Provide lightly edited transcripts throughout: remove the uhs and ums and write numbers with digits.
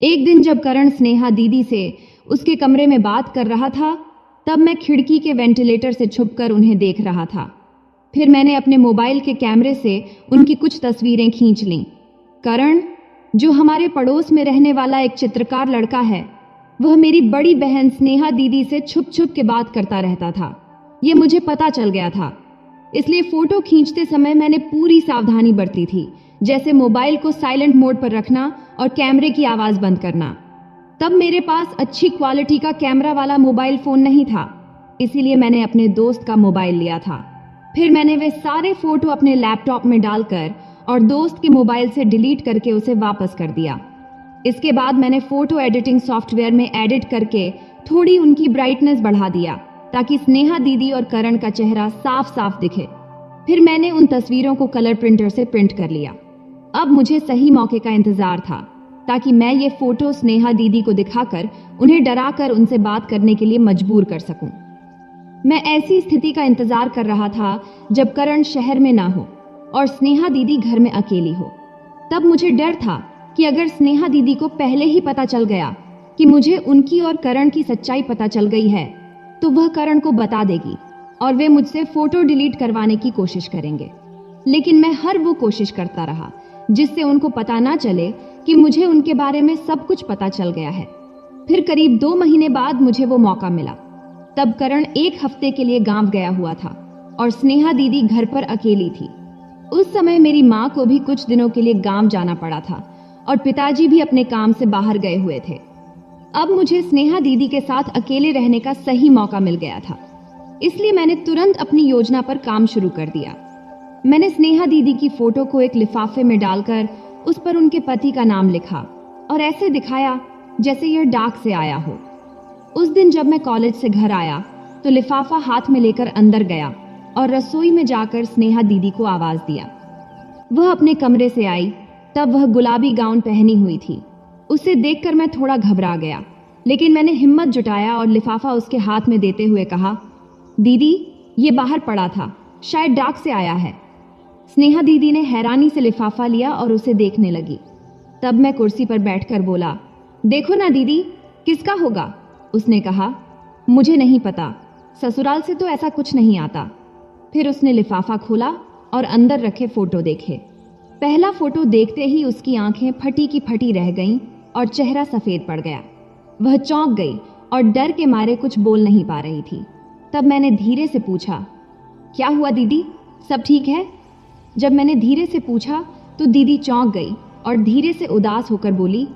एक दिन जब करण स्नेहा दीदी से उसके कमरे में बात कर रहा था, तब मैं खिड़की के वेंटिलेटर से छुपकर उन्हें देख रहा था। फिर मैंने अपने मोबाइल के कैमरे से उनकी कुछ तस्वीरें खींच लीं। करण, जो हमारे पड़ोस में रहने वाला एक चित्रकार लड़का है, वह मेरी बड़ी बहन स्नेहा दीदी से छुप छुप के बात करता रहता था। ये मुझे पता चल गया था, इसलिए फोटो खींचते समय मैंने पूरी सावधानी बरती थी, जैसे मोबाइल को साइलेंट मोड पर रखना और कैमरे की आवाज बंद करना। तब मेरे पास अच्छी क्वालिटी का कैमरा वाला मोबाइल फोन नहीं था, इसीलिए मैंने अपने दोस्त का मोबाइल लिया था। फिर मैंने वे सारे फोटो अपने लैपटॉप में डालकर और दोस्त के मोबाइल से डिलीट करके उसे वापस कर दिया। इसके बाद मैंने फोटो एडिटिंग सॉफ्टवेयर में एडिट करके थोड़ी उनकी ब्राइटनेस बढ़ा दिया, ताकि स्नेहा दीदी और करण का चेहरा साफ साफ दिखे। फिर मैंने उन तस्वीरों को कलर प्रिंटर से प्रिंट कर लिया। अब मुझे सही मौके का इंतजार था, ताकि मैं ये फोटो स्नेहा दीदी को दिखाकर उन्हें डराकर उनसे बात करने के लिए मजबूर कर सकूं। मैं ऐसी स्थिति का इंतजार कर रहा था जब करण शहर में ना हो और स्नेहा दीदी घर में अकेली हो। तब मुझे डर था कि अगर स्नेहा दीदी को पहले ही पता चल गया कि मुझे उनकी और करण की सच्चाई पता चल गई है, तो वह करण को बता देगी और वे मुझसे फोटो डिलीट करवाने की कोशिश करेंगे। लेकिन मैं हर वो कोशिश करता रहा जिससे उनको पता ना चले कि मुझे उनके बारे में सब कुछ पता चल गया है। फिर करीब 2 महीने बाद मुझे वो मौका मिला। तब करण 1 हफ्ते के लिए गांव गया हुआ था और स्नेहा दीदी घर पर अकेली थी। उस समय मेरी माँ को भी कुछ दिनों के लिए गांव जाना पड़ा था और पिताजी भी अपने काम से बाहर गए हुए थे। अब मुझे स्नेहा दीदी के साथ अकेले रहने का सही मौका मिल गया था, इसलिए मैंने तुरंत अपनी योजना पर काम शुरू कर दिया। मैंने स्नेहा दीदी की फोटो को एक लिफाफे में डालकर उस पर उनके पति का नाम लिखा और ऐसे दिखाया जैसे यह डाक से आया हो। उस दिन जब मैं कॉलेज से घर आया तो लिफाफा हाथ में लेकर अंदर गया और रसोई में जाकर स्नेहा दीदी को आवाज दिया। वह अपने कमरे से आई। तब वह गुलाबी गाउन पहनी हुई थी। उसे देखकर मैं थोड़ा घबरा गया, लेकिन मैंने हिम्मत जुटाया और लिफाफा उसके हाथ में देते हुए कहा, दीदी, ये बाहर पड़ा था, शायद डाक से आया है। स्नेहा दीदी ने हैरानी से लिफाफा लिया और उसे देखने लगी। तब मैं कुर्सी पर बैठकर बोला, देखो ना दीदी, किसका होगा? उसने कहा, मुझे नहीं पता, ससुराल से तो ऐसा कुछ नहीं आता। फिर उसने लिफाफा खोला और अंदर रखे फोटो देखे। पहला फोटो देखते ही उसकी आंखें फटी की फटी रह गईं और चेहरा सफेद पड़ गया। वह चौंक गई और डर के मारे कुछ बोल नहीं पा रही थी। तब मैंने धीरे से पूछा, क्या हुआ दीदी, सब ठीक है? जब मैंने धीरे से पूछा तो दीदी चौंक गई और धीरे से उदास होकर बोली,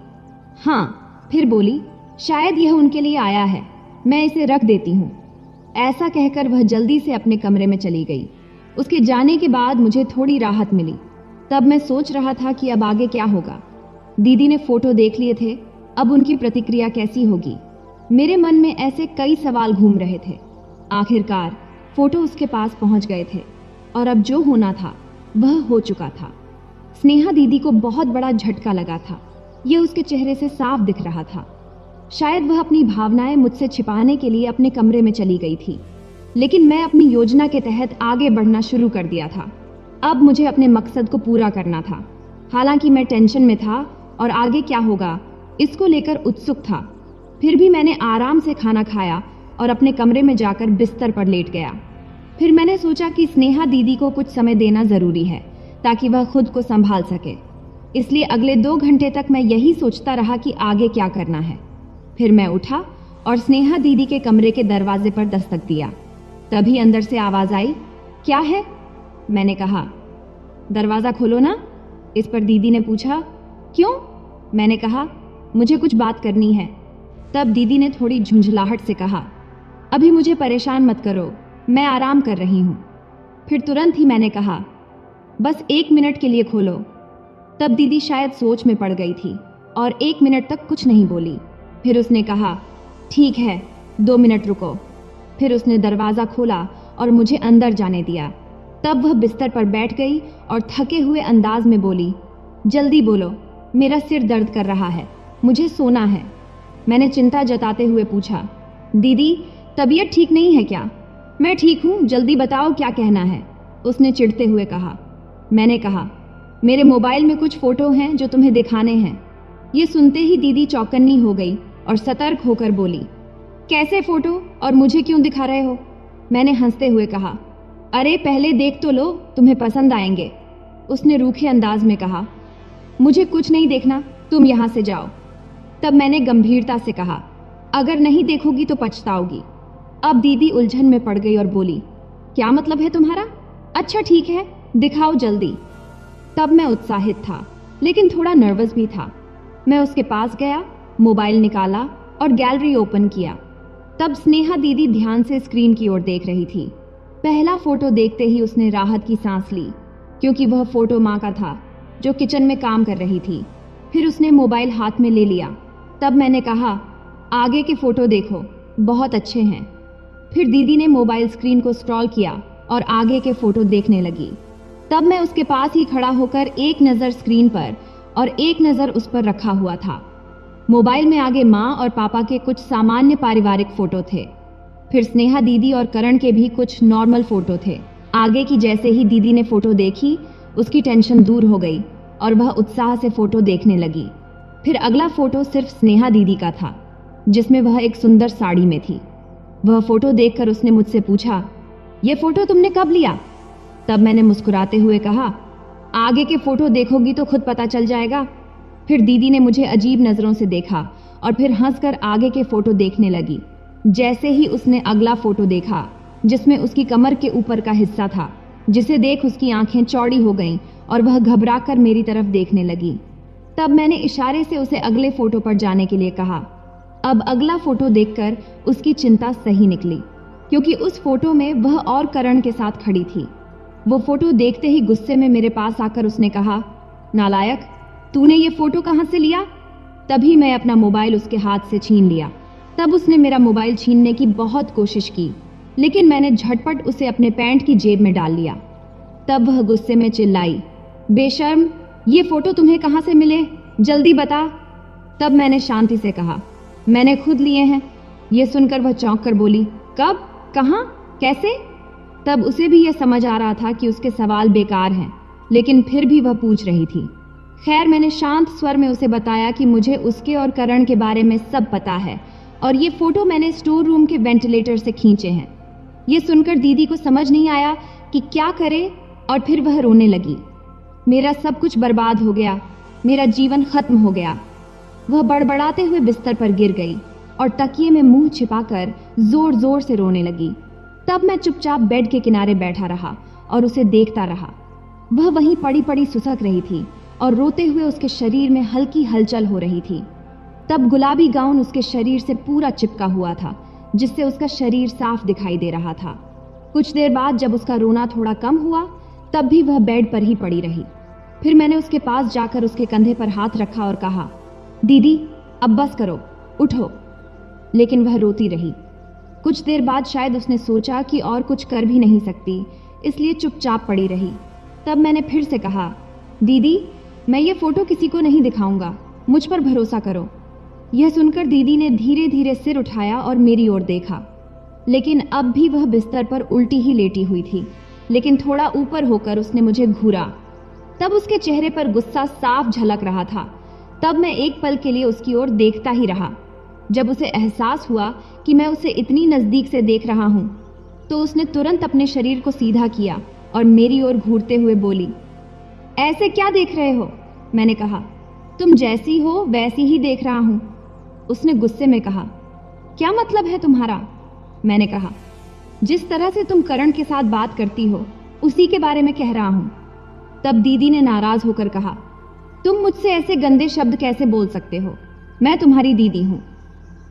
हाँ। फिर बोली, शायद यह उनके लिए आया है, मैं इसे रख देती हूँ। ऐसा कहकर वह जल्दी से अपने कमरे में चली गई। उसके जाने के बाद मुझे थोड़ी राहत मिली। तब मैं सोच रहा था कि अब आगे क्या होगा। दीदी ने फोटो देख लिए थे, अब उनकी प्रतिक्रिया कैसी होगी? मेरे मन में ऐसे कई सवाल घूम रहे थे। आखिरकार फोटो उसके पास पहुंच गए थे और अब जो होना था वह हो चुका था। स्नेहा दीदी को बहुत बड़ा झटका लगा था, यह उसके चेहरे से साफ दिख रहा था। शायद वह अपनी भावनाएं मुझसे छिपाने के लिए अपने कमरे में चली गई थी, लेकिन मैं अपनी योजना के तहत आगे बढ़ना शुरू कर दिया था। अब मुझे अपने मकसद को पूरा करना था। हालांकि मैं टेंशन में था और आगे क्या होगा इसको लेकर उत्सुक था। फिर भी मैंने आराम से खाना खाया और अपने कमरे में जाकर बिस्तर पर लेट गया। फिर मैंने सोचा कि स्नेहा दीदी को कुछ समय देना जरूरी है ताकि वह खुद को संभाल सके। इसलिए अगले 2 घंटे तक मैं यही सोचता रहा कि आगे क्या करना है। फिर मैं उठा और स्नेहा दीदी के कमरे के दरवाजे पर दस्तक दिया। तभी अंदर से आवाज आई, क्या है? मैंने कहा, दरवाजा खोलो ना। इस पर दीदी ने पूछा, क्यों? मैंने कहा, मुझे कुछ बात करनी है। तब दीदी ने थोड़ी झुंझलाहट से कहा, अभी मुझे परेशान मत करो, मैं आराम कर रही हूँ। फिर तुरंत ही मैंने कहा, बस 1 मिनट के लिए खोलो। तब दीदी शायद सोच में पड़ गई थी और 1 मिनट तक कुछ नहीं बोली। फिर उसने कहा, ठीक है, 2 मिनट रुको। फिर उसने दरवाज़ा खोला और मुझे अंदर जाने दिया। तब वह बिस्तर पर बैठ गई और थके हुए अंदाज में बोली, जल्दी बोलो, मेरा सिर दर्द कर रहा है, मुझे सोना है। मैंने चिंता जताते हुए पूछा, दीदी, तबीयत ठीक नहीं है क्या? मैं ठीक हूँ, जल्दी बताओ क्या कहना है, उसने चिढ़ते हुए कहा। मैंने कहा, मेरे मोबाइल में कुछ फ़ोटो हैं जो तुम्हें दिखाने हैं। ये सुनते ही दीदी चौकन्नी हो गई और सतर्क होकर बोली, कैसे फोटो और मुझे क्यों दिखा रहे हो? मैंने हंसते हुए कहा, अरे पहले देख तो लो, तुम्हें पसंद आएंगे। उसने रूखे अंदाज में कहा, मुझे कुछ नहीं देखना, तुम यहाँ से जाओ। तब मैंने गंभीरता से कहा, अगर नहीं देखोगी तो पछताओगी। अब दीदी उलझन में पड़ गई और बोली, क्या मतलब है तुम्हारा? अच्छा ठीक है, दिखाओ जल्दी। तब मैं उत्साहित था लेकिन थोड़ा नर्वस भी था। मैं उसके पास गया, मोबाइल निकाला और गैलरी ओपन किया। तब स्नेहा दीदी ध्यान से स्क्रीन की ओर देख रही थी। पहला फोटो देखते ही उसने राहत की सांस ली, क्योंकि वह फोटो माँ का था जो किचन में काम कर रही थी। फिर उसने मोबाइल हाथ में ले लिया। तब मैंने कहा, आगे के फोटो देखो, बहुत अच्छे हैं। फिर दीदी ने मोबाइल स्क्रीन को स्क्रॉल किया और आगे के फोटो देखने लगी। तब मैं उसके पास ही खड़ा होकर एक नज़र स्क्रीन पर और एक नज़र उस पर रखा हुआ था। मोबाइल में आगे माँ और पापा के कुछ सामान्य पारिवारिक फोटो थे। फिर स्नेहा दीदी और करण के भी कुछ नॉर्मल फोटो थे। आगे की जैसे ही दीदी ने फोटो देखी, उसकी टेंशन दूर हो गई और वह उत्साह से फोटो देखने लगी। फिर अगला फोटो सिर्फ स्नेहा दीदी का था, जिसमें वह एक सुंदर साड़ी में थी। वह फोटो देखकर उसने मुझसे पूछा, ये फोटो तुमने कब लिया? तब मैंने मुस्कुराते हुए कहा, आगे के फोटो देखोगी तो खुद पता चल जाएगा। फिर दीदी ने मुझे अजीब नज़रों से देखा और फिर हंसकर आगे के फोटो देखने लगी। जैसे ही उसने अगला फोटो देखा, जिसमें उसकी कमर के ऊपर का हिस्सा था, जिसे देख उसकी आंखें चौड़ी हो गईं और वह घबराकर मेरी तरफ देखने लगी। तब मैंने इशारे से उसे अगले फोटो पर जाने के लिए कहा। अब अगला फोटो देखकर उसकी चिंता सही निकली, क्योंकि उस फोटो में वह और करण के साथ खड़ी थी। वो फोटो देखते ही गुस्से में मेरे पास आकर उसने कहा, नालायक, तूने ये फोटो कहाँ से लिया? तभी मैं अपना मोबाइल उसके हाथ से छीन लिया। तब उसने मेरा मोबाइल छीनने की बहुत कोशिश की, लेकिन मैंने झटपट उसे अपने पैंट की जेब में डाल लिया। तब वह गुस्से में चिल्लाई, बेशर्म, ये फोटो तुम्हें कहाँ से मिले? जल्दी बता। तब मैंने शांति से कहा, मैंने खुद लिए हैं। ये सुनकर वह चौंक कर बोली, कब, कहाँ, कैसे? तब उसे भी यह समझ आ रहा था कि उसके सवाल बेकार हैं, लेकिन फिर भी वह पूछ रही थी। खैर, मैंने शांत स्वर में उसे बताया कि मुझे उसके और करण के बारे में सब पता है और ये फोटो मैंने स्टोर रूम के वेंटिलेटर से खींचे हैं। ये सुनकर दीदी को समझ नहीं आया कि क्या करे और फिर वह रोने लगी। मेरा सब कुछ बर्बाद हो गया, मेरा जीवन खत्म हो गया। वह बड़बड़ाते हुए बिस्तर पर गिर गई और तकिए में मुंह छिपाकर जोर जोर से रोने लगी। तब मैं चुपचाप बेड के किनारे बैठा रहा और उसे देखता रहा। वह वहीं पड़ी पड़ी सुसक रही थी और रोते हुए उसके शरीर में हल्की हलचल हो रही थी। तब गुलाबी गाउन उसके शरीर से पूरा चिपका हुआ था, जिससे उसका शरीर साफ दिखाई दे रहा था। कुछ देर बाद जब उसका रोना थोड़ा कम हुआ, तब भी वह बेड पर ही पड़ी रही। फिर मैंने उसके पास जाकर उसके कंधे पर हाथ रखा और कहा, दीदी, अब बस करो, उठो। लेकिन वह रोती रही। कुछ देर बाद शायद उसने सोचा कि और कुछ कर भी नहीं सकती, इसलिए चुपचाप पड़ी रही। तब मैंने फिर से कहा, दीदी, मैं ये फोटो किसी को नहीं दिखाऊंगा, मुझ पर भरोसा करो। यह सुनकर दीदी ने धीरे धीरे सिर उठाया और मेरी ओर देखा, लेकिन अब भी वह बिस्तर पर उल्टी ही लेटी हुई थी, लेकिन थोड़ा ऊपर होकर उसने मुझे घूरा। तब उसके चेहरे पर गुस्सा साफ झलक रहा था। तब मैं एक पल के लिए उसकी ओर देखता ही रहा। जब उसे एहसास हुआ कि मैं उसे इतनी नज़दीक से देख रहा हूँ, तो उसने तुरंत अपने शरीर को सीधा किया और मेरी ओर घूरते हुए बोली, ऐसे क्या देख रहे हो? मैंने कहा, तुम जैसी हो वैसी ही देख रहा हूँ। उसने गुस्से में कहा, क्या मतलब है तुम्हारा? मैंने कहा, जिस तरह से तुम करण के साथ बात करती हो उसी के बारे में कह रहा हूँ। तब दीदी ने नाराज होकर कहा, तुम मुझसे ऐसे गंदे शब्द कैसे बोल सकते हो? मैं तुम्हारी दीदी हूँ।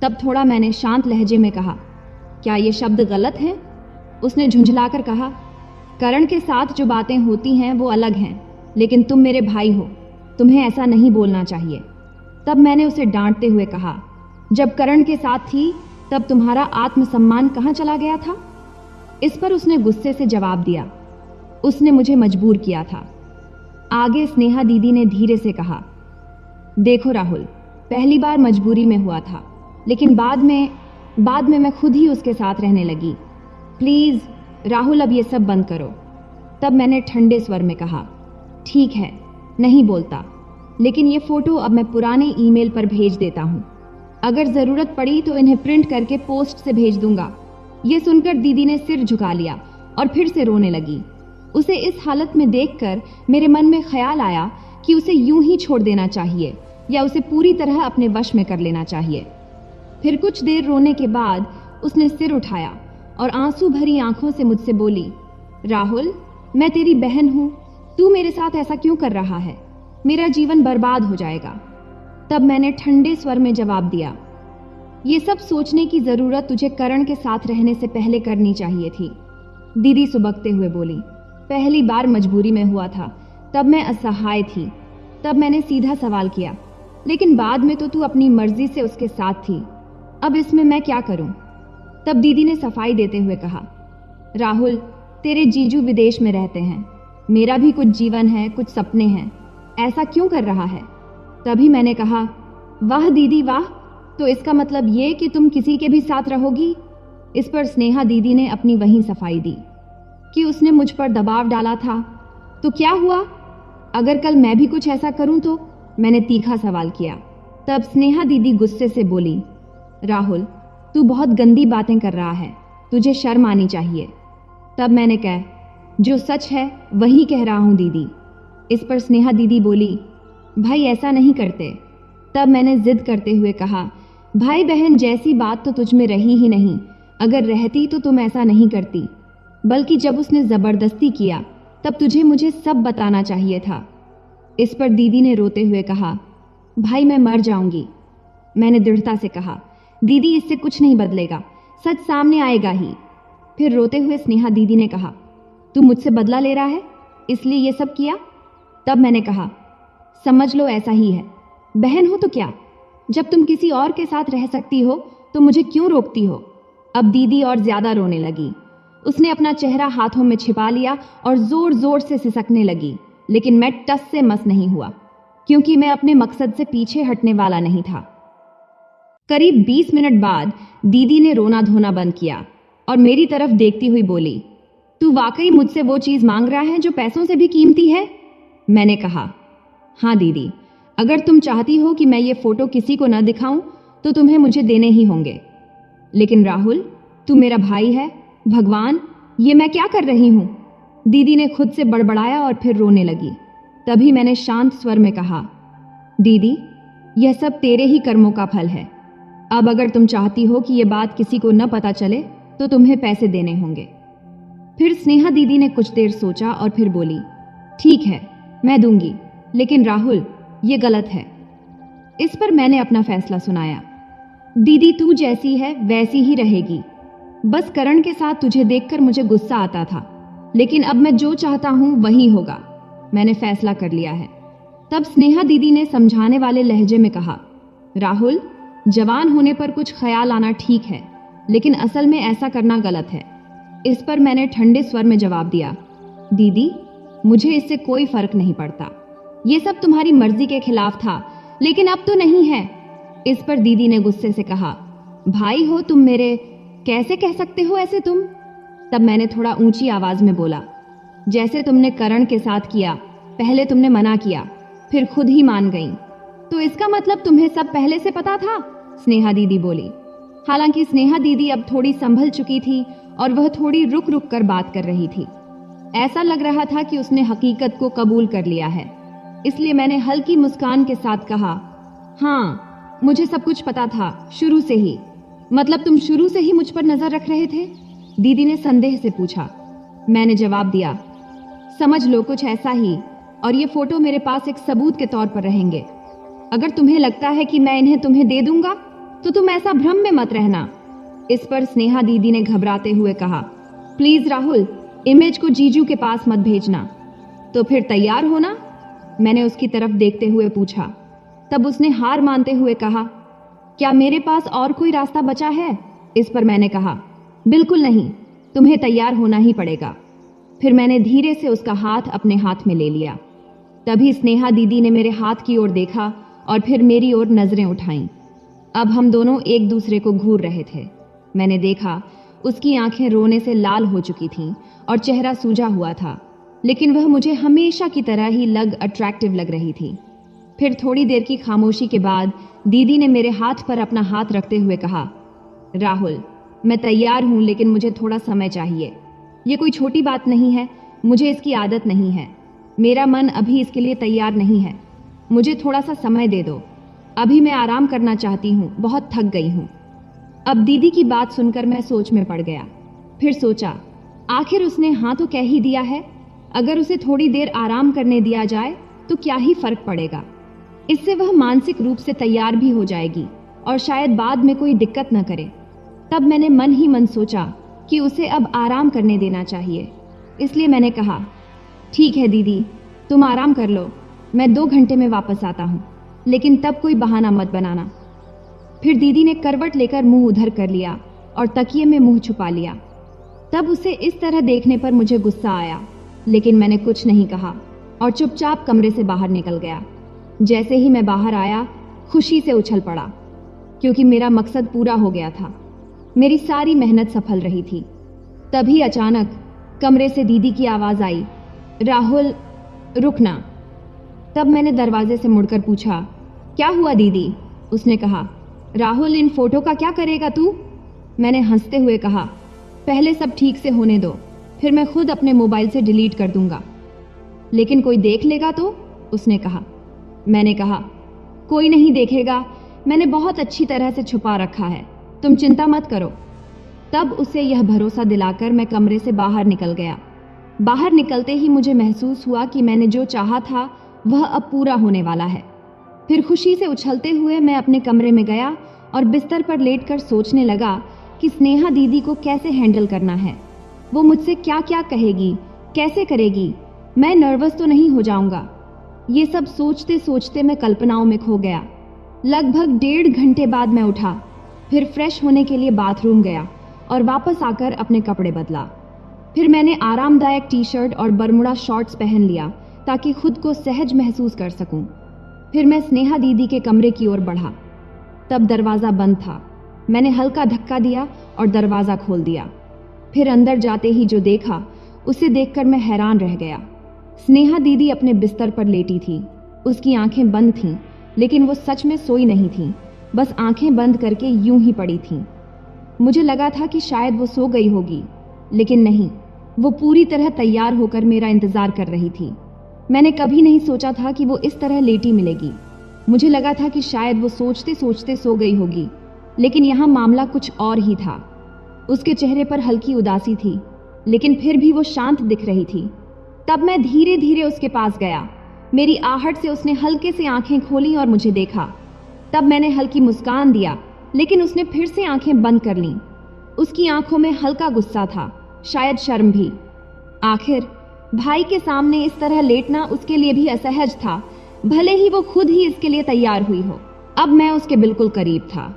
तब थोड़ा मैंने शांत लहजे में कहा, क्या ये शब्द गलत हैं? उसने झुंझलाकर कहा, करण के साथ जो बातें होती हैं वो अलग हैं, लेकिन तुम मेरे भाई हो, तुम्हें ऐसा नहीं बोलना चाहिए। तब मैंने उसे डांटते हुए कहा, जब करण के साथ थी तब तुम्हारा आत्मसम्मान कहाँ चला गया था? इस पर उसने गुस्से से जवाब दिया, उसने मुझे मजबूर किया था। आगे स्नेहा दीदी ने धीरे से कहा, देखो राहुल, पहली बार मजबूरी में हुआ था, लेकिन बाद में मैं खुद ही उसके साथ रहने लगी। प्लीज राहुल, अब ये सब बंद करो। तब मैंने ठंडे स्वर में कहा, ठीक है, नहीं बोलता। लेकिन ये फोटो अब मैं पुराने ईमेल पर भेज देता हूँ। अगर जरूरत पड़ी तो इन्हें प्रिंट करके पोस्ट से भेज दूंगा। ये सुनकर दीदी ने सिर झुका लिया और फिर से रोने लगी। उसे इस हालत में देखकर मेरे मन में ख्याल आया कि उसे यूं ही छोड़ देना चाहिए या उसे पूरी तरह अपने वश में कर लेना चाहिए। फिर कुछ देर रोने के बाद उसने सिर उठाया और आंसू भरी आंखों से मुझसे बोली, राहुल, मैं तेरी बहन हूं, तू मेरे साथ ऐसा क्यों कर रहा है? मेरा जीवन बर्बाद हो जाएगा। तब मैंने ठंडे स्वर में जवाब दिया, ये सब सोचने की जरूरत तुझे करण के साथ रहने से पहले करनी चाहिए थी। दीदी सुबकते हुए बोली, पहली बार मजबूरी में हुआ था, तब मैं असहाय थी। तब मैंने सीधा सवाल किया, लेकिन बाद में तो तू अपनी मर्जी से उसके साथ थी, अब इसमें मैं क्या करूं? तब दीदी ने सफाई देते हुए कहा, राहुल, तेरे जीजू विदेश में रहते हैं, मेरा भी कुछ जीवन है, कुछ सपने हैं, ऐसा क्यों कर रहा है? तभी मैंने कहा, वाह दीदी वाह, तो इसका मतलब ये कि तुम किसी के भी साथ रहोगी? इस पर स्नेहा दीदी ने अपनी वही सफाई दी कि उसने मुझ पर दबाव डाला था, तो क्या हुआ अगर कल मैं भी कुछ ऐसा करूं तो? मैंने तीखा सवाल किया। तब स्नेहा दीदी गुस्से से बोली, राहुल, तू बहुत गंदी बातें कर रहा है, तुझे शर्म आनी चाहिए। तब मैंने कहा, जो सच है वही कह रहा हूं दीदी। इस पर स्नेहा दीदी बोली, भाई ऐसा नहीं करते। तब मैंने जिद करते हुए कहा, भाई बहन जैसी बात तो तुझ में रही ही नहीं, अगर रहती तो तुम ऐसा नहीं करती, बल्कि जब उसने जबरदस्ती किया तब तुझे मुझे सब बताना चाहिए था। इस पर दीदी ने रोते हुए कहा, भाई मैं मर जाऊंगी। मैंने दृढ़ता से कहा, दीदी इससे कुछ नहीं बदलेगा, सच सामने आएगा ही। फिर रोते हुए स्नेहा दीदी ने कहा, तू मुझसे बदला ले रहा है इसलिए ये सब किया? तब मैंने कहा, समझ लो ऐसा ही है, बहन हो तो क्या, जब तुम किसी और के साथ रह सकती हो तो मुझे क्यों रोकती हो? अब दीदी और ज्यादा रोने लगी। उसने अपना चेहरा हाथों में छिपा लिया और जोर जोर से सिसकने लगी, लेकिन मैं टस से मस नहीं हुआ, क्योंकि मैं अपने मकसद से पीछे हटने वाला नहीं था। करीब 20 मिनट बाद दीदी ने रोना धोना बंद किया और मेरी तरफ देखती हुई बोली, तू वाकई मुझसे वो चीज मांग रहा है जो पैसों से भी कीमती है? मैंने कहा, हाँ दीदी, अगर तुम चाहती हो कि मैं ये फोटो किसी को न दिखाऊं तो तुम्हें मुझे देने ही होंगे। लेकिन राहुल, तू मेरा भाई है, भगवान, ये मैं क्या कर रही हूं? दीदी ने खुद से बड़बड़ाया और फिर रोने लगी। तभी मैंने शांत स्वर में कहा, दीदी, यह सब तेरे ही कर्मों का फल है। अब अगर तुम चाहती हो कि यह बात किसी को न पता चले तो तुम्हें पैसे देने होंगे। फिर स्नेहा दीदी ने कुछ देर सोचा और फिर बोली, ठीक है, मैं दूंगी, लेकिन राहुल, ये गलत है। इस पर मैंने अपना फैसला सुनाया, दीदी तू जैसी है वैसी ही रहेगी। बस करण के साथ तुझे देखकर मुझे गुस्सा आता था, लेकिन अब मैं जो चाहता हूं वही होगा, मैंने फैसला कर लिया है। तब स्नेहा दीदी ने समझाने वाले लहजे में कहा, राहुल, जवान होने पर कुछ ख्याल आना ठीक है, लेकिन असल में ऐसा करना गलत है। इस पर मैंने ठंडे स्वर में जवाब दिया, दीदी, मुझे इससे कोई फर्क नहीं पड़ता, ये सब तुम्हारी मर्जी के खिलाफ था, लेकिन अब तो नहीं है। इस पर दीदी ने गुस्से से कहा, भाई हो तुम मेरे, कैसे कह सकते हो ऐसे तुम? तब मैंने थोड़ा ऊंची आवाज में बोला, जैसे तुमने करण के साथ किया, पहले तुमने मना किया, फिर खुद ही मान गई, तो इसका मतलब तुम्हें सब पहले से पता था? स्नेहा दीदी बोली। हालांकि स्नेहा दीदी अब थोड़ी संभल चुकी थी और वह थोड़ी रुक रुक कर बात कर रही थी। ऐसा लग रहा था कि उसने हकीकत को कबूल कर लिया है, इसलिए मैंने हल्की मुस्कान के साथ कहा, हाँ, मुझे सब कुछ पता था शुरू से ही। मतलब तुम शुरू से ही मुझ पर नजर रख रहे थे? दीदी ने संदेह से पूछा। मैंने जवाब दिया, समझ लो कुछ ऐसा ही, और ये फोटो मेरे पास एक सबूत के तौर पर रहेंगे। अगर तुम्हें लगता है कि मैं इन्हें तुम्हें दे दूंगा तो तुम ऐसा भ्रम में मत रहना। इस पर स्नेहा दीदी ने घबराते हुए कहा, प्लीज राहुल, इमेज को जीजू के पास मत भेजना। तो फिर तैयार होना, मैंने उसकी तरफ देखते हुए पूछा। तब उसने हार मानते हुए कहा, क्या मेरे पास और कोई रास्ता बचा है? इस पर मैंने कहा, बिल्कुल नहीं, तुम्हें तैयार होना ही पड़ेगा। फिर मैंने धीरे से उसका हाथ अपने हाथ में ले लिया। तभी स्नेहा दीदी ने मेरे हाथ की ओर देखा और फिर मेरी ओर नजरें उठाईं। अब हम दोनों एक दूसरे को घूर रहे थे। मैंने देखा उसकी आंखें रोने से लाल हो चुकी थीं और चेहरा सूजा हुआ था, लेकिन वह मुझे हमेशा की तरह ही अट्रैक्टिव लग रही थी। फिर थोड़ी देर की खामोशी के बाद दीदी ने मेरे हाथ पर अपना हाथ रखते हुए कहा, राहुल, मैं तैयार हूं, लेकिन मुझे थोड़ा समय चाहिए। ये कोई छोटी बात नहीं है, मुझे इसकी आदत नहीं है। मेरा मन अभी इसके लिए तैयार नहीं है। मुझे थोड़ा सा समय दे दो। अभी मैं आराम करना चाहती हूँ, बहुत थक गई हूँ। अब दीदी की बात सुनकर मैं सोच में पड़ गया। फिर सोचा, आखिर उसने हाँ तो कह ही दिया है। अगर उसे थोड़ी देर आराम करने दिया जाए तो क्या ही फर्क पड़ेगा। इससे वह मानसिक रूप से तैयार भी हो जाएगी और शायद बाद में कोई दिक्कत न करे। तब मैंने मन ही मन सोचा कि उसे अब आराम करने देना चाहिए। इसलिए मैंने कहा, ठीक है दीदी, तुम आराम कर लो, मैं 2 घंटे में वापस आता हूँ, लेकिन तब कोई बहाना मत बनाना। फिर दीदी ने करवट लेकर मुंह उधर कर लिया और तकिए में मुंह छुपा लिया। तब उसे इस तरह देखने पर मुझे गुस्सा आया, लेकिन मैंने कुछ नहीं कहा और चुपचाप कमरे से बाहर निकल गया। जैसे ही मैं बाहर आया, खुशी से उछल पड़ा, क्योंकि मेरा मकसद पूरा हो गया था। मेरी सारी मेहनत सफल रही थी। तभी अचानक कमरे से दीदी की आवाज आई, राहुल, रुकना। तब मैंने दरवाजे से मुड़कर पूछा, क्या हुआ दीदी? उसने कहा, राहुल, इन फोटो का क्या करेगा तू? मैंने हंसते हुए कहा, पहले सब ठीक से होने दो, फिर मैं खुद अपने मोबाइल से डिलीट कर दूंगा। लेकिन कोई देख लेगा तो? उसने कहा। मैंने कहा, कोई नहीं देखेगा, मैंने बहुत अच्छी तरह से छुपा रखा है, तुम चिंता मत करो। तब उसे यह भरोसा दिलाकर मैं कमरे से बाहर निकल गया। बाहर निकलते ही मुझे महसूस हुआ कि मैंने जो चाहा था वह अब पूरा होने वाला है। फिर खुशी से उछलते हुए मैं अपने कमरे में गया और बिस्तर पर लेटकर सोचने लगा कि स्नेहा दीदी को कैसे हैंडल करना है। वो मुझसे क्या क्या कहेगी, कैसे करेगी, मैं नर्वस तो नहीं हो जाऊंगा। ये सब सोचते सोचते मैं कल्पनाओं में खो गया। लगभग 1.5 घंटे बाद मैं उठा, फिर फ्रेश होने के लिए बाथरूम गया और वापस आकर अपने कपड़े बदला। फिर मैंने आरामदायक टी-शर्ट और बरमुडा शॉर्ट्स पहन लिया ताकि खुद को सहज महसूस कर सकूं। फिर मैं स्नेहा दीदी के कमरे की ओर बढ़ा। तब दरवाज़ा बंद था। मैंने हल्का धक्का दिया और दरवाज़ा खोल दिया। फिर अंदर जाते ही जो देखा उसे देखकर मैं हैरान रह गया। स्नेहा दीदी अपने बिस्तर पर लेटी थी। उसकी आंखें बंद थीं, लेकिन वो सच में सोई नहीं थीं, बस आंखें बंद करके यूं ही पड़ी थीं। मुझे लगा था कि शायद वो सो गई होगी, लेकिन नहीं, वो पूरी तरह तैयार होकर मेरा इंतजार कर रही थी। मैंने कभी नहीं सोचा था कि वो इस तरह लेटी मिलेगी। मुझे लगा था कि शायद वो सोचते सोचते सो गई होगी, लेकिन यहाँ मामला कुछ और ही था। उसके चेहरे पर हल्की उदासी थी, लेकिन फिर भी वो शांत दिख रही थी। तब मैं धीरे धीरे उसके पास गया। मेरी आहट से उसने हल्के से आंखें खोली और मुझे देखा। तब मैंने हल्की मुस्कान दिया, लेकिन उसने फिर से आंखें बंद कर लीं। उसकी आंखों में हल्का गुस्सा था, शायद शर्म भी। आखिर भाई के सामने इस तरह लेटना उसके लिए भी असहज था, भले ही वो खुद ही इसके लिए तैयार हुई हो। अब मैं उसके बिल्कुल करीब था।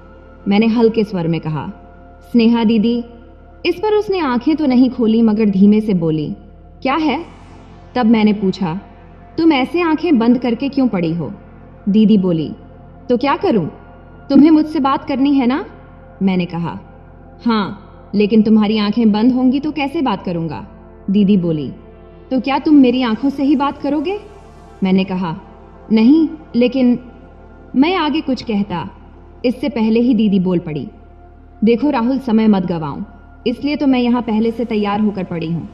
मैंने हल्के स्वर में कहा, स्नेहा दीदी। इस पर उसने आंखें तो नहीं खोली, मगर धीमे से बोली, क्या है? तब मैंने पूछा, तुम ऐसे आंखें बंद करके क्यों पड़ी हो? दीदी बोली, तो क्या करूं? तुम्हें मुझसे बात करनी है ना? मैंने कहा, हाँ, लेकिन तुम्हारी आंखें बंद होंगी तो कैसे बात करूंगा? दीदी बोली, तो क्या तुम मेरी आंखों से ही बात करोगे? मैंने कहा, नहीं, लेकिन मैं आगे कुछ कहता, इससे पहले ही दीदी बोल पड़ी, देखो राहुल, समय मत गवाऊं, इसलिए तो मैं यहाँ पहले से तैयार होकर पड़ी हूँ।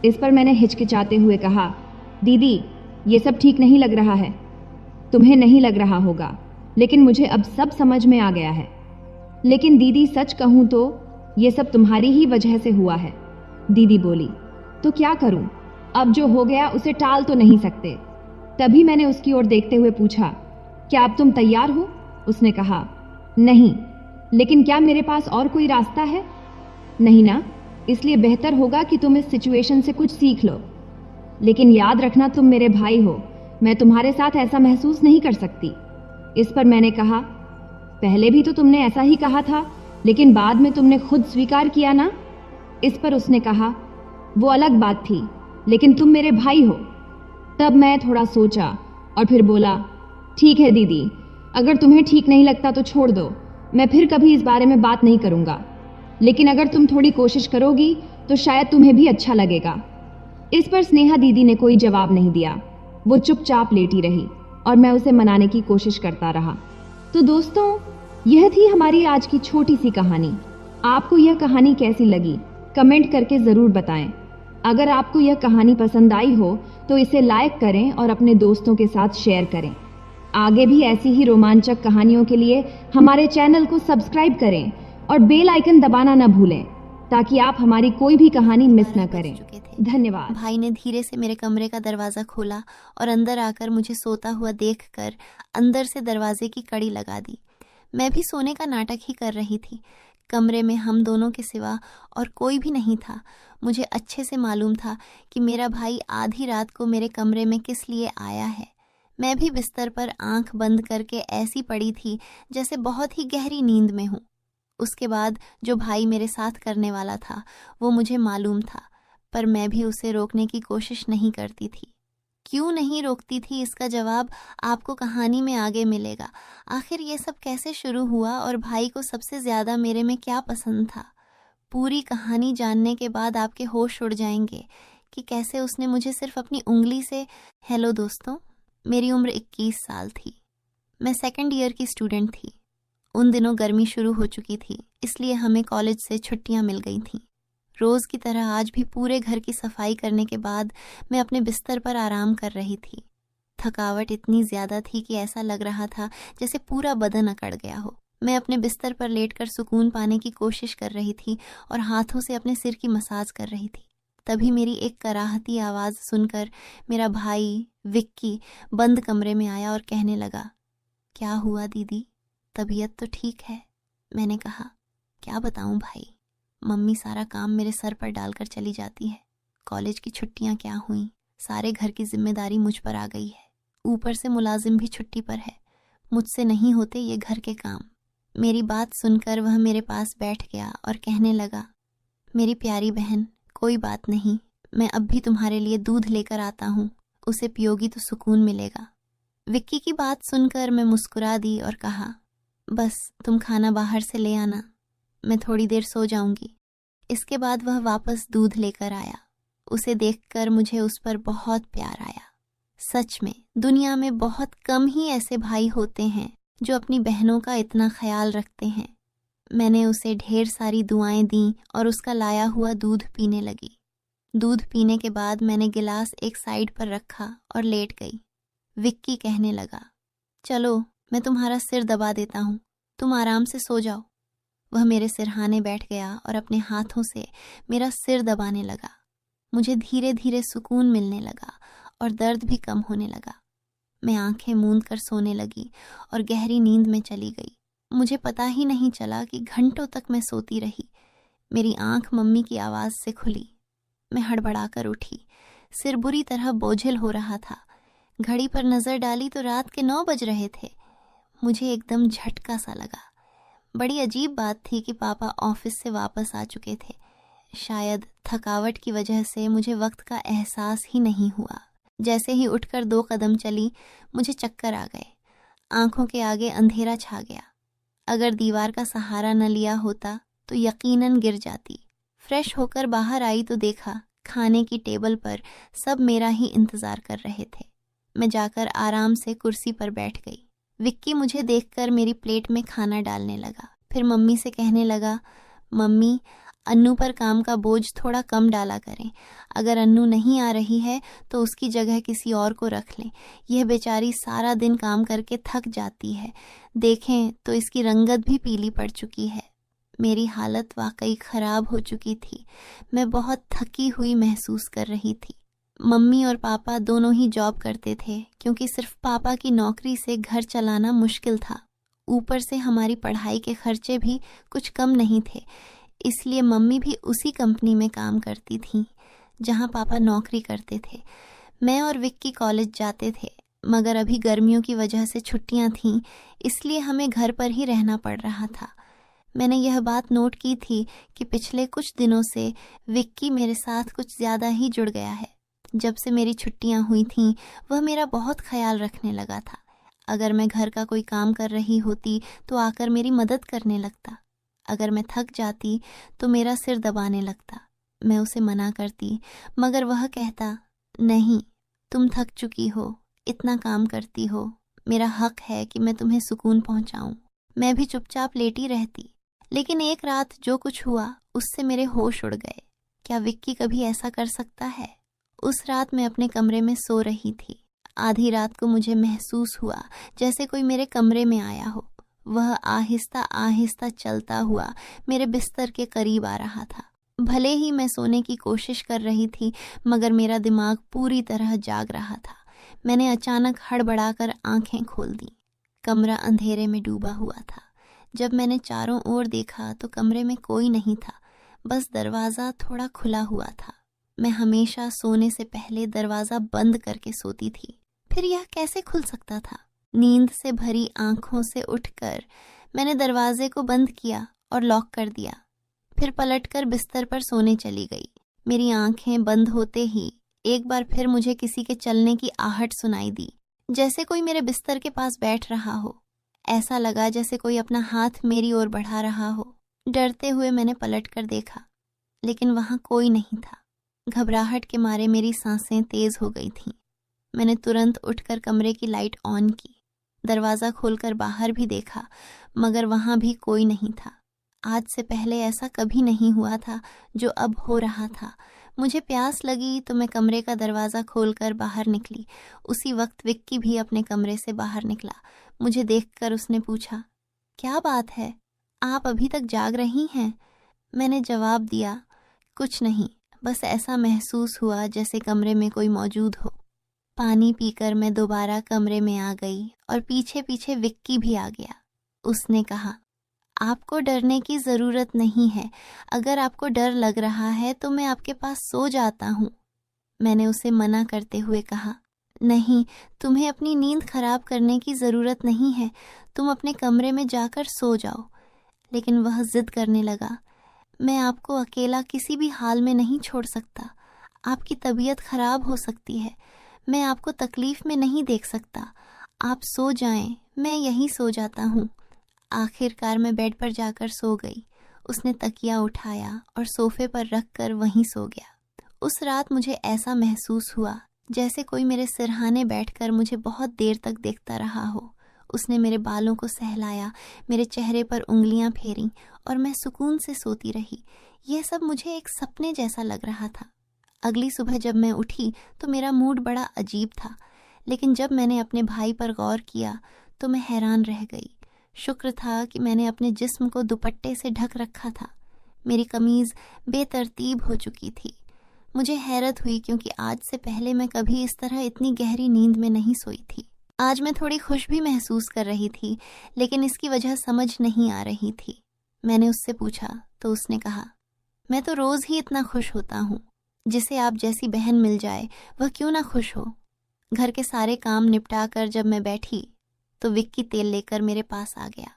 इस पर मैंने हिचकिचाते हुए कहा, दीदी, ये सब ठीक नहीं लग रहा है। तुम्हें नहीं लग रहा होगा, लेकिन मुझे अब सब समझ में आ गया है। लेकिन दीदी, सच कहूँ तो ये सब तुम्हारी ही वजह से हुआ है। दीदी बोली, तो क्या करूं? अब जो हो गया उसे टाल तो नहीं सकते। तभी मैंने उसकी ओर देखते हुए पूछा, क्या अब तुम तैयार हो? उसने कहा, नहीं, लेकिन क्या मेरे पास और कोई रास्ता है? नहीं ना, इसलिए बेहतर होगा कि तुम इस सिचुएशन से कुछ सीख लो। लेकिन याद रखना, तुम मेरे भाई हो, मैं तुम्हारे साथ ऐसा महसूस नहीं कर सकती। इस पर मैंने कहा, पहले भी तो तुमने ऐसा ही कहा था, लेकिन बाद में तुमने खुद स्वीकार किया ना। इस पर उसने कहा, वो अलग बात थी, लेकिन तुम मेरे भाई हो। तब मैं थोड़ा सोचा और फिर बोला, ठीक है दीदी, अगर तुम्हें ठीक नहीं लगता तो छोड़ दो, मैं फिर कभी इस बारे में बात नहीं करूंगा। लेकिन अगर तुम थोड़ी कोशिश करोगी तो शायद तुम्हें भी अच्छा लगेगा। इस पर स्नेहा दीदी ने कोई जवाब नहीं दिया। वो चुपचाप लेटी रही और मैं उसे मनाने की कोशिश करता रहा। तो दोस्तों, यह थी हमारी आज की छोटी सी कहानी। आपको यह कहानी कैसी लगी कमेंट करके ज़रूर बताएं। अगर आपको यह कहानी पसंद आई हो तो इसे लाइक करें और अपने दोस्तों के साथ शेयर करें। आगे भी ऐसी ही रोमांचक कहानियों के लिए हमारे चैनल को सब्सक्राइब करें और बेल आइकन दबाना न भूलें ताकि आप हमारी कोई भी कहानी मिस न करें। धन्यवाद। भाई ने धीरे से मेरे कमरे का दरवाज़ा खोला और अंदर आकर मुझे सोता हुआ देखकर अंदर से दरवाजे की कड़ी लगा दी। मैं भी सोने का नाटक ही कर रही थी। कमरे में हम दोनों के सिवा और कोई भी नहीं था। मुझे अच्छे से मालूम था कि मेरा भाई आधी रात को मेरे कमरे में किस लिए आया है। मैं भी बिस्तर पर आंख बंद करके ऐसी पड़ी थी जैसे बहुत ही गहरी नींद में हूँ। उसके बाद जो भाई मेरे साथ करने वाला था वो मुझे मालूम था, पर मैं भी उसे रोकने की कोशिश नहीं करती थी। क्यों नहीं रोकती थी, इसका जवाब आपको कहानी में आगे मिलेगा। आखिर ये सब कैसे शुरू हुआ और भाई को सबसे ज़्यादा मेरे में क्या पसंद था। पूरी कहानी जानने के बाद आपके होश उड़ जाएंगे कि कैसे उसने मुझे सिर्फ अपनी उंगली से। हेलो दोस्तों, मेरी उम्र 21 साल थी। मैं सेकंड ईयर की स्टूडेंट थी। उन दिनों गर्मी शुरू हो चुकी थी, इसलिए हमें कॉलेज से छुट्टियां मिल गई थीं। रोज़ की तरह आज भी पूरे घर की सफाई करने के बाद मैं अपने बिस्तर पर आराम कर रही थी। थकावट इतनी ज़्यादा थी कि ऐसा लग रहा था जैसे पूरा बदन अकड़ गया हो। मैं अपने बिस्तर पर लेटकर सुकून पाने की कोशिश कर रही थी और हाथों से अपने सिर की मसाज कर रही थी। तभी मेरी एक कराहती आवाज़ सुनकर मेरा भाई विक्की बंद कमरे में आया और कहने लगा, क्या हुआ दीदी, तबीयत तो ठीक है? मैंने कहा, क्या बताऊं भाई, मम्मी सारा काम मेरे सर पर डालकर चली जाती है। कॉलेज की छुट्टियां क्या हुई, सारे घर की जिम्मेदारी मुझ पर आ गई है। ऊपर से मुलाजिम भी छुट्टी पर है। मुझसे नहीं होते ये घर के काम। मेरी बात सुनकर वह मेरे पास बैठ गया और कहने लगा, मेरी प्यारी बहन, कोई बात नहीं, मैं अब भी तुम्हारे लिए दूध लेकर आता हूँ, उसे पियोगी तो सुकून मिलेगा। विक्की की बात सुनकर मैं मुस्कुरा दी और कहा, बस तुम खाना बाहर से ले आना, मैं थोड़ी देर सो जाऊंगी। इसके बाद वह वापस दूध लेकर आया। उसे देखकर मुझे उस पर बहुत प्यार आया। सच में दुनिया में बहुत कम ही ऐसे भाई होते हैं जो अपनी बहनों का इतना ख्याल रखते हैं। मैंने उसे ढेर सारी दुआएं दी और उसका लाया हुआ दूध पीने लगी। दूध पीने के बाद मैंने गिलास एक साइड पर रखा और लेट गई। विक्की कहने लगा, चलो मैं तुम्हारा सिर दबा देता हूँ, तुम आराम से सो जाओ। वह मेरे सिरहाने बैठ गया और अपने हाथों से मेरा सिर दबाने लगा। मुझे धीरे धीरे सुकून मिलने लगा और दर्द भी कम होने लगा। मैं आंखें मूंद कर सोने लगी और गहरी नींद में चली गई। मुझे पता ही नहीं चला कि घंटों तक मैं सोती रही। मेरी आंख मम्मी की आवाज़ से खुली। मैं हड़बड़ाकर उठी। सिर बुरी तरह बोझिल हो रहा था। घड़ी पर नज़र डाली तो रात के 9 बज रहे थे। मुझे एकदम झटका सा लगा। बड़ी अजीब बात थी कि पापा ऑफिस से वापस आ चुके थे। शायद थकावट की वजह से मुझे वक्त का एहसास ही नहीं हुआ। जैसे ही उठकर 2 कदम चली, मुझे चक्कर आ गए। आंखों के आगे अंधेरा छा गया। अगर दीवार का सहारा न लिया होता तो यकीनन गिर जाती। फ्रेश होकर बाहर आई तो देखा खाने की टेबल पर सब मेरा ही इंतज़ार कर रहे थे। मैं जाकर आराम से कुर्सी पर बैठ गई। विक्की मुझे देखकर मेरी प्लेट में खाना डालने लगा। फिर मम्मी से कहने लगा, मम्मी, अन्नू पर काम का बोझ थोड़ा कम डाला करें। अगर अन्नू नहीं आ रही है तो उसकी जगह किसी और को रख लें। यह बेचारी सारा दिन काम करके थक जाती है। देखें तो इसकी रंगत भी पीली पड़ चुकी है। मेरी हालत वाकई ख़राब हो चुकी थी। मैं बहुत थकी हुई महसूस कर रही थी। मम्मी और पापा दोनों ही जॉब करते थे, क्योंकि सिर्फ पापा की नौकरी से घर चलाना मुश्किल था। ऊपर से हमारी पढ़ाई के खर्चे भी कुछ कम नहीं थे, इसलिए मम्मी भी उसी कंपनी में काम करती थीं जहां पापा नौकरी करते थे। मैं और विक्की कॉलेज जाते थे, मगर अभी गर्मियों की वजह से छुट्टियां थीं, इसलिए हमें घर पर ही रहना पड़ रहा था। मैंने यह बात नोट की थी कि पिछले कुछ दिनों से विक्की मेरे साथ कुछ ज़्यादा ही जुड़ गया है। जब से मेरी छुट्टियां हुई थीं, वह मेरा बहुत ख्याल रखने लगा था। अगर मैं घर का कोई काम कर रही होती तो आकर मेरी मदद करने लगता। अगर मैं थक जाती तो मेरा सिर दबाने लगता। मैं उसे मना करती, मगर वह कहता, नहीं, तुम थक चुकी हो, इतना काम करती हो, मेरा हक है कि मैं तुम्हें सुकून पहुंचाऊं। मैं भी चुपचाप लेटी रहती, लेकिन एक रात जो कुछ हुआ उससे मेरे होश उड़ गए। क्या विक्की कभी ऐसा कर सकता है? उस रात मैं अपने कमरे में सो रही थी। आधी रात को मुझे महसूस हुआ जैसे कोई मेरे कमरे में आया हो। वह आहिस्ता आहिस्ता चलता हुआ मेरे बिस्तर के करीब आ रहा था। भले ही मैं सोने की कोशिश कर रही थी, मगर मेरा दिमाग पूरी तरह जाग रहा था। मैंने अचानक हड़बड़ाकर आंखें खोल दी। कमरा अंधेरे में डूबा हुआ था। जब मैंने चारों ओर देखा तो कमरे में कोई नहीं था, बस दरवाज़ा थोड़ा खुला हुआ था। मैं हमेशा सोने से पहले दरवाज़ा बंद करके सोती थी, फिर यह कैसे खुल सकता था? नींद से भरी आंखों से उठकर मैंने दरवाजे को बंद किया और लॉक कर दिया। फिर पलटकर बिस्तर पर सोने चली गई। मेरी आंखें बंद होते ही एक बार फिर मुझे किसी के चलने की आहट सुनाई दी, जैसे कोई मेरे बिस्तर के पास बैठ रहा हो। ऐसा लगा जैसे कोई अपना हाथ मेरी ओर बढ़ा रहा हो। डरते हुए मैंने पलटकर देखा, लेकिन वहां कोई नहीं था। घबराहट के मारे मेरी सांसें तेज हो गई थीं। मैंने तुरंत उठकर कमरे की लाइट ऑन की। दरवाज़ा खोलकर बाहर भी देखा, मगर वहां भी कोई नहीं था। आज से पहले ऐसा कभी नहीं हुआ था जो अब हो रहा था। मुझे प्यास लगी तो मैं कमरे का दरवाज़ा खोलकर बाहर निकली। उसी वक्त विक्की भी अपने कमरे से बाहर निकला। मुझे देखकर उसने पूछा, क्या बात है, आप अभी तक जाग रही हैं? मैंने जवाब दिया, कुछ नहीं, बस ऐसा महसूस हुआ जैसे कमरे में कोई मौजूद हो। पानी पीकर मैं दोबारा कमरे में आ गई और पीछे पीछे विक्की भी आ गया। उसने कहा, आपको डरने की ज़रूरत नहीं है। अगर आपको डर लग रहा है तो मैं आपके पास सो जाता हूँ। मैंने उसे मना करते हुए कहा, नहीं, तुम्हें अपनी नींद खराब करने की ज़रूरत नहीं है। तुम अपने कमरे में जाकर सो जाओ। लेकिन वह जिद करने लगा, मैं आपको अकेला किसी भी हाल में नहीं छोड़ सकता। आपकी तबीयत खराब हो सकती है। मैं आपको तकलीफ में नहीं देख सकता। आप सो जाएं, मैं यहीं सो जाता हूँ। आखिरकार मैं बेड पर जाकर सो गई। उसने तकिया उठाया और सोफे पर रख कर वहीं सो गया। उस रात मुझे ऐसा महसूस हुआ जैसे कोई मेरे सिरहाने बैठकर मुझे बहुत देर तक देखता रहा हो। उसने मेरे बालों को सहलाया, मेरे चेहरे पर उंगलियां फेरी और मैं सुकून से सोती रही। यह सब मुझे एक सपने जैसा लग रहा था। अगली सुबह जब मैं उठी तो मेरा मूड बड़ा अजीब था, लेकिन जब मैंने अपने भाई पर गौर किया तो मैं हैरान रह गई। शुक्र था कि मैंने अपने जिस्म को दुपट्टे से ढक रखा था। मेरी कमीज़ बेतरतीब हो चुकी थी। मुझे हैरत हुई क्योंकि आज से पहले मैं कभी इस तरह इतनी गहरी नींद में नहीं सोई थी। आज मैं थोड़ी खुश भी महसूस कर रही थी, लेकिन इसकी वजह समझ नहीं आ रही थी। मैंने उससे पूछा तो उसने कहा, मैं तो रोज़ ही इतना खुश होता हूँ। जिसे आप जैसी बहन मिल जाए वह क्यों ना खुश हो। घर के सारे काम निपटा कर जब मैं बैठी तो विक्की तेल लेकर मेरे पास आ गया।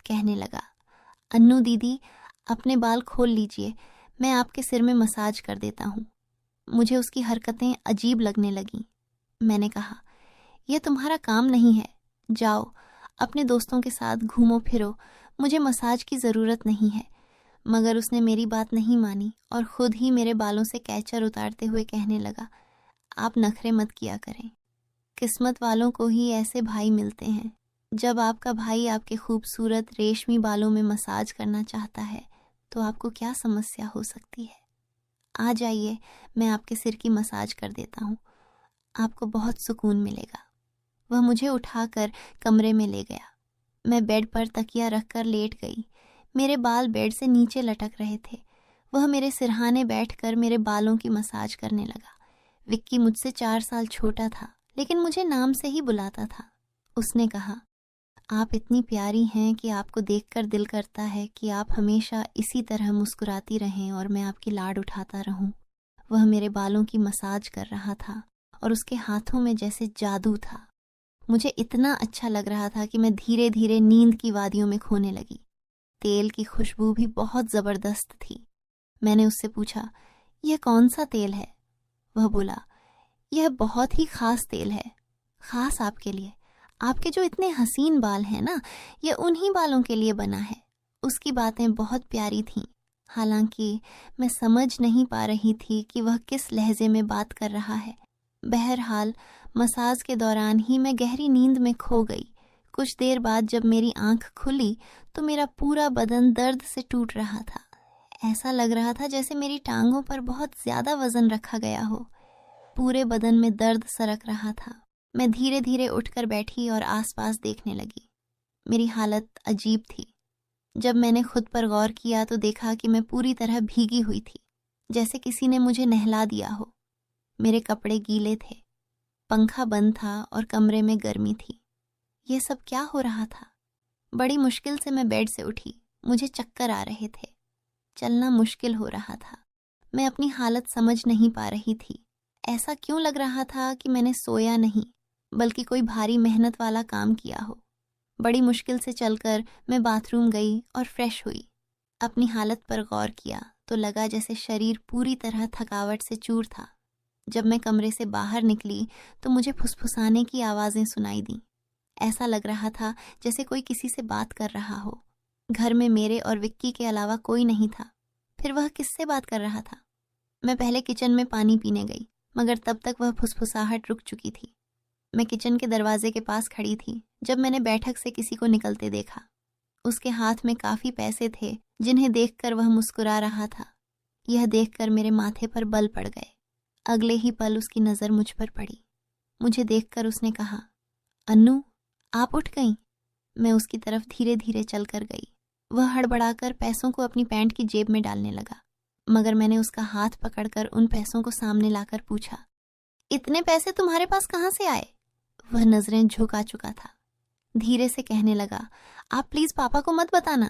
कहने लगा, अन्नू दीदी, अपने बाल खोल लीजिए, मैं आपके सिर में मसाज कर देता हूँ। मुझे उसकी हरकतें अजीब लगने लगीं। मैंने कहा, यह तुम्हारा काम नहीं है, जाओ अपने दोस्तों के साथ घूमो फिरो, मुझे मसाज की ज़रूरत नहीं है। मगर उसने मेरी बात नहीं मानी और ख़ुद ही मेरे बालों से कैचर उतारते हुए कहने लगा, आप नखरे मत किया करें। किस्मत वालों को ही ऐसे भाई मिलते हैं। जब आपका भाई आपके खूबसूरत रेशमी बालों में मसाज करना चाहता है तो आपको क्या समस्या हो सकती है। आ जाइए, मैं आपके सिर की मसाज कर देता हूँ, आपको बहुत सुकून मिलेगा। वह मुझे उठाकर कमरे में ले गया। मैं बेड पर तकिया रखकर लेट गई। मेरे बाल बेड से नीचे लटक रहे थे। वह मेरे सिरहाने बैठकर मेरे बालों की मसाज करने लगा। विक्की मुझसे 4 साल छोटा था, लेकिन मुझे नाम से ही बुलाता था। उसने कहा, आप इतनी प्यारी हैं कि आपको देखकर दिल करता है कि आप हमेशा इसी तरह मुस्कुराती रहें और मैं आपकी लाड उठाता रहूं। वह मेरे बालों की मसाज कर रहा था और उसके हाथों में जैसे जादू था। मुझे इतना अच्छा लग रहा था कि मैं धीरे धीरे नींद की वादियों में खोने लगी। तेल की खुशबू भी बहुत ज़बरदस्त थी। मैंने उससे पूछा, यह कौन सा तेल है? वह बोला, यह बहुत ही ख़ास तेल है, ख़ास आपके लिए। आपके जो इतने हसीन बाल हैं ना, यह उन्हीं बालों के लिए बना है। उसकी बातें बहुत प्यारी थीं, हालांकि मैं समझ नहीं पा रही थी कि वह किस लहजे में बात कर रहा है। बहरहाल मसाज के दौरान ही मैं गहरी नींद में खो गई। कुछ देर बाद जब मेरी आंख खुली तो मेरा पूरा बदन दर्द से टूट रहा था। ऐसा लग रहा था जैसे मेरी टांगों पर बहुत ज्यादा वजन रखा गया हो। पूरे बदन में दर्द सरक रहा था। मैं धीरे धीरे उठकर बैठी और आसपास देखने लगी। मेरी हालत अजीब थी। जब मैंने खुद पर गौर किया तो देखा कि मैं पूरी तरह भीगी हुई थी, जैसे किसी ने मुझे नहला दिया हो। मेरे कपड़े गीले थे, पंखा बंद था और कमरे में गर्मी थी। ये सब क्या हो रहा था? बड़ी मुश्किल से मैं बेड से उठी। मुझे चक्कर आ रहे थे, चलना मुश्किल हो रहा था। मैं अपनी हालत समझ नहीं पा रही थी। ऐसा क्यों लग रहा था कि मैंने सोया नहीं, बल्कि कोई भारी मेहनत वाला काम किया हो। बड़ी मुश्किल से चलकर मैं बाथरूम गई और फ्रेश हुई। अपनी हालत पर गौर किया तो लगा जैसे शरीर पूरी तरह थकावट से चूर था। जब मैं कमरे से बाहर निकली तो मुझे फुसफुसाने की आवाज़ें सुनाई दी। ऐसा लग रहा था जैसे कोई किसी से बात कर रहा हो। घर में मेरे और विक्की के अलावा कोई नहीं था। फिर वह किससे बात कर रहा था? मैं पहले किचन में पानी पीने गई, मगर तब तक वह फुसफुसाहट रुक चुकी थी। मैं किचन के दरवाजे के पास खड़ी थी जब मैंने बैठक से किसी को निकलते देखा। उसके हाथ में काफ़ी पैसे थे, जिन्हें देखकर वह मुस्कुरा रहा था। यह देखकर मेरे माथे पर बल पड़ गए। अगले ही पल उसकी नज़र मुझ पर पड़ी। मुझे देखकर उसने कहा, अन्नू, आप उठ गईं? मैं उसकी तरफ धीरे धीरे चलकर गई। वह हड़बड़ाकर पैसों को अपनी पैंट की जेब में डालने लगा, मगर मैंने उसका हाथ पकड़कर उन पैसों को सामने लाकर पूछा, इतने पैसे तुम्हारे पास कहाँ से आए? वह नजरें झुका चुका था। धीरे से कहने लगा, आप प्लीज पापा को मत बताना।